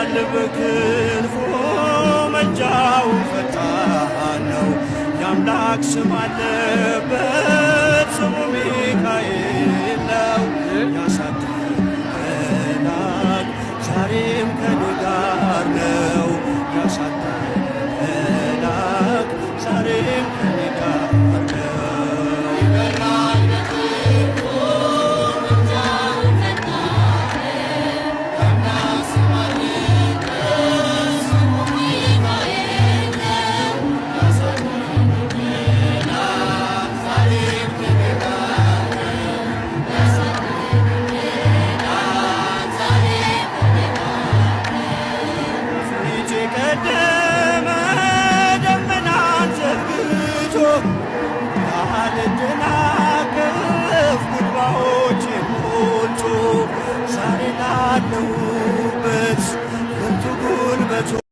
ይበራል በክንፉ መንጃው ፈጣን ነው። የአምላክ ስም አለበት ስሙ ሚካኤል ነው። ያሳደገን መልአክ ዛሬም ከኔ ጋር ነው። ያሳደገን መልአክ ዛሬም ከኔ ጋር ነው። ያልደናቀፍ ጉድባዎች ሞልቶ ዛሬ ላለሁበት ብርቱ ጉልበቱ